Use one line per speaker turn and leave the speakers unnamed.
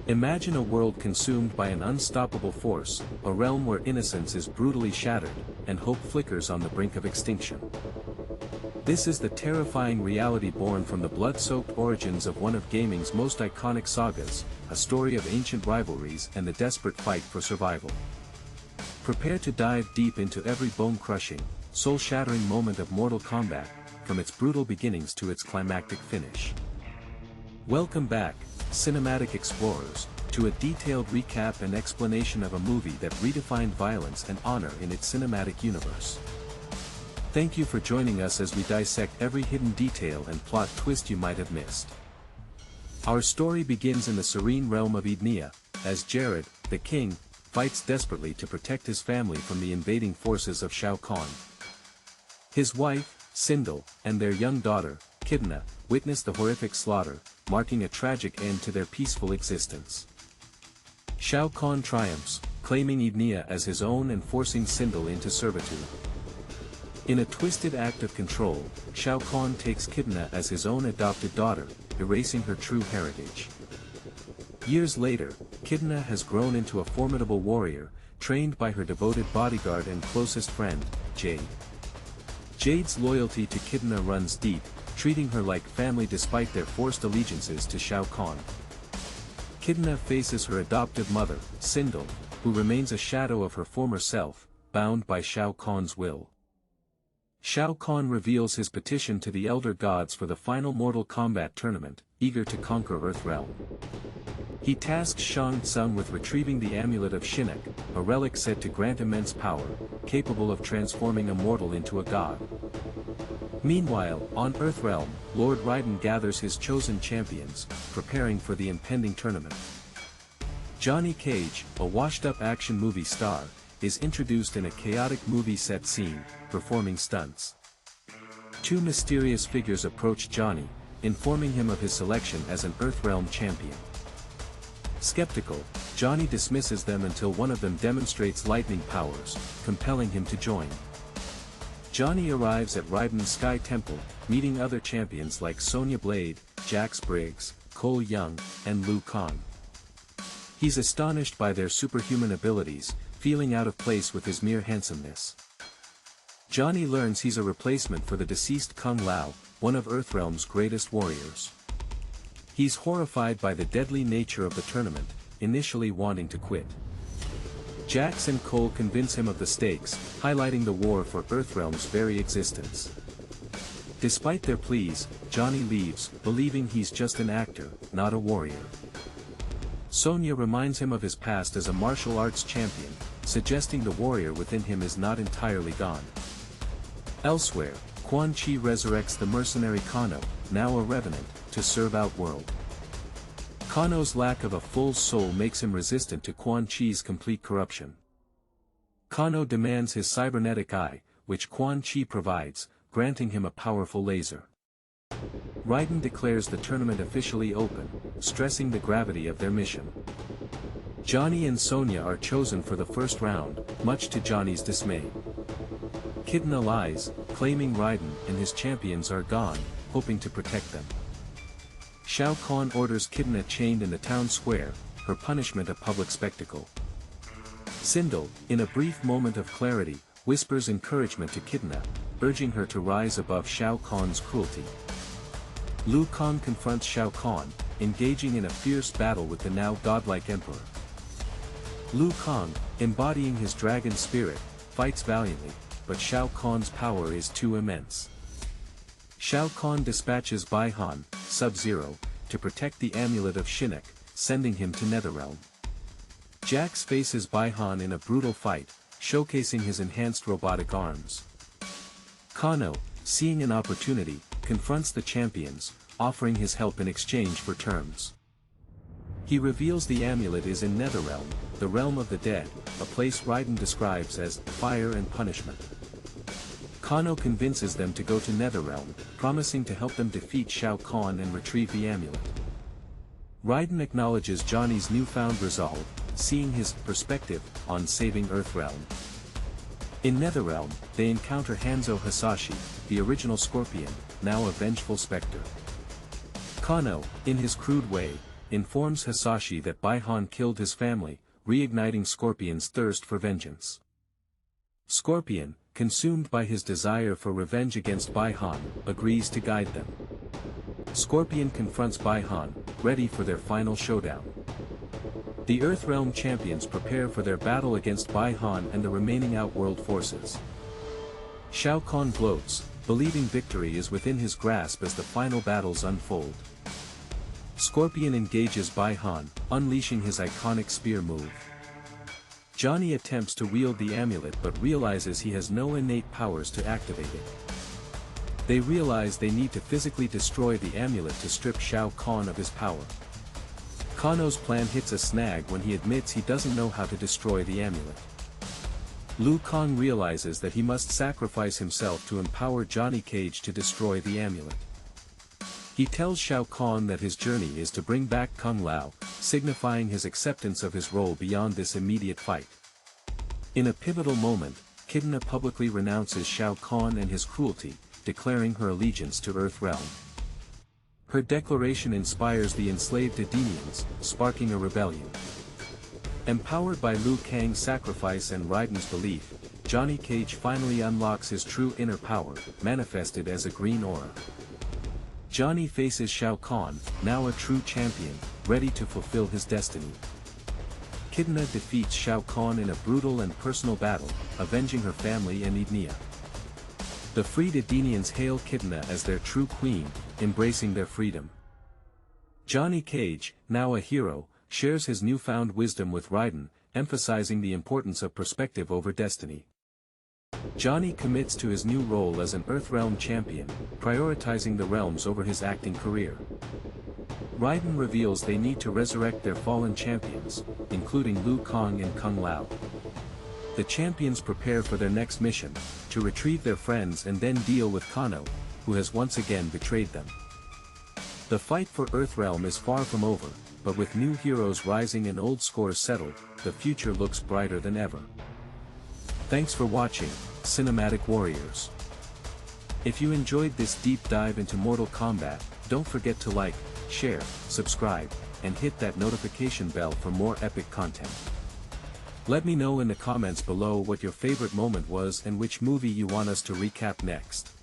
Imagine a world consumed by an unstoppable force, a realm where innocence is brutally shattered, and hope flickers on the brink of extinction. This is the terrifying reality born from the blood-soaked origins of one of gaming's most iconic sagas, a story of ancient rivalries and the desperate fight for survival. Prepare to dive deep into every bone-crushing, soul-shattering moment of Mortal Kombat, from its brutal beginnings to its climactic finish. Welcome back, cinematic explorers, to a detailed recap and explanation of a movie that redefined violence and honor in its cinematic universe. Thank you for joining us as we dissect every hidden detail and plot twist you might have missed. Our story begins in the serene realm of Ednea, as Jared, the king, fights desperately to protect his family from the invading forces of Shao Kahn. His wife, Sindel, and their young daughter, Kidna, witness the horrific slaughter, marking a tragic end to their peaceful existence. Shao Kahn triumphs, claiming Ednea as his own and forcing Sindel into servitude. In a twisted act of control, Shao Kahn takes Kidna as his own adopted daughter, erasing her true heritage. Years later, Kidna has grown into a formidable warrior, trained by her devoted bodyguard and closest friend, Jade. Jade's loyalty to Kidna runs deep, treating her like family despite their forced allegiances to Shao Kahn. Kidna faces her adoptive mother, Sindel, who remains a shadow of her former self, bound by Shao Kahn's will. Shao Kahn reveals his petition to the Elder Gods for the final Mortal Kombat tournament, eager to conquer Earthrealm. He tasks Shang Tsung with retrieving the Amulet of Shinnok, a relic said to grant immense power, capable of transforming a mortal into a god. Meanwhile, on Earthrealm, Lord Raiden gathers his chosen champions, preparing for the impending tournament. Johnny Cage, a washed-up action movie star, is introduced in a chaotic movie set scene, performing stunts. Two mysterious figures approach Johnny, informing him of his selection as an Earthrealm champion. Skeptical, Johnny dismisses them until one of them demonstrates lightning powers, compelling him to join. Johnny arrives at Raiden's Sky Temple, meeting other champions like Sonya Blade, Jax Briggs, Cole Young, and Liu Kang. He's astonished by their superhuman abilities, feeling out of place with his mere handsomeness. Johnny learns he's a replacement for the deceased Kung Lao, one of Earthrealm's greatest warriors. He's horrified by the deadly nature of the tournament, initially wanting to quit. Jax and Cole convince him of the stakes, highlighting the war for Earthrealm's very existence. Despite their pleas, Johnny leaves, believing he's just an actor, not a warrior. Sonya reminds him of his past as a martial arts champion, suggesting the warrior within him is not entirely gone. Elsewhere, Quan Chi resurrects the mercenary Kano, now a revenant, to serve Outworld. Kano's lack of a full soul makes him resistant to Quan Chi's complete corruption. Kano demands his cybernetic eye, which Quan Chi provides, granting him a powerful laser. Raiden declares the tournament officially open, stressing the gravity of their mission. Johnny and Sonya are chosen for the first round, much to Johnny's dismay. Kidna lies, claiming Raiden and his champions are gone, hoping to protect them. Shao Kahn orders Kidna chained in the town square, her punishment a public spectacle. Sindel, in a brief moment of clarity, whispers encouragement to Kidna, urging her to rise above Shao Kahn's cruelty. Liu Kang confronts Shao Kahn, engaging in a fierce battle with the now godlike emperor. Liu Kang, embodying his dragon spirit, fights valiantly, but Shao Kahn's power is too immense. Shao Kahn dispatches Bi-Han, Sub-Zero, to protect the Amulet of Shinnok, sending him to Netherrealm. Jax faces Bi-Han in a brutal fight, showcasing his enhanced robotic arms. Kano, seeing an opportunity, confronts the champions, offering his help in exchange for terms. He reveals the amulet is in Netherrealm, the realm of the dead, a place Raiden describes as fire and punishment. Kano convinces them to go to Netherrealm, promising to help them defeat Shao Kahn and retrieve the amulet. Raiden acknowledges Johnny's newfound resolve, seeing his perspective on saving Earthrealm. In Netherrealm, they encounter Hanzo Hasashi, the original Scorpion, now a vengeful specter. Kano, in his crude way, informs Hisashi that Baihan killed his family, reigniting Scorpion's thirst for vengeance. Scorpion, consumed by his desire for revenge against Baihan, agrees to guide them. Scorpion confronts Baihan, ready for their final showdown. The Earthrealm champions prepare for their battle against Baihan and the remaining Outworld forces. Shao Kahn gloats, believing victory is within his grasp as the final battles unfold. Scorpion engages Baihan, unleashing his iconic spear move. Johnny attempts to wield the amulet but realizes he has no innate powers to activate it. They realize they need to physically destroy the amulet to strip Shao Kahn of his power. Kano's plan hits a snag when he admits he doesn't know how to destroy the amulet. Liu Kang realizes that he must sacrifice himself to empower Johnny Cage to destroy the amulet. He tells Shao Kahn that his journey is to bring back Kung Lao, signifying his acceptance of his role beyond this immediate fight. In a pivotal moment, Kitana publicly renounces Shao Kahn and his cruelty, declaring her allegiance to Earthrealm. Her declaration inspires the enslaved Edenians, sparking a rebellion. Empowered by Liu Kang's sacrifice and Raiden's belief, Johnny Cage finally unlocks his true inner power, manifested as a green aura. Johnny faces Shao Kahn, now a true champion, ready to fulfill his destiny. Kitana defeats Shao Kahn in a brutal and personal battle, avenging her family and Edenia. The freed Edenians hail Kitana as their true queen, embracing their freedom. Johnny Cage, now a hero, shares his newfound wisdom with Raiden, emphasizing the importance of perspective over destiny. Johnny commits to his new role as an Earthrealm champion, prioritizing the realms over his acting career. Raiden reveals they need to resurrect their fallen champions, including Liu Kang and Kung Lao. The champions prepare for their next mission, to retrieve their friends and then deal with Kano, who has once again betrayed them. The fight for Earthrealm is far from over, but with new heroes rising and old scores settled, the future looks brighter than ever. Thanks for watching, Cinematic Warriors. If you enjoyed this deep dive into Mortal Kombat, don't forget to like, share, subscribe, and hit that notification bell for more epic content. Let me know in the comments below what your favorite moment was and which movie you want us to recap next.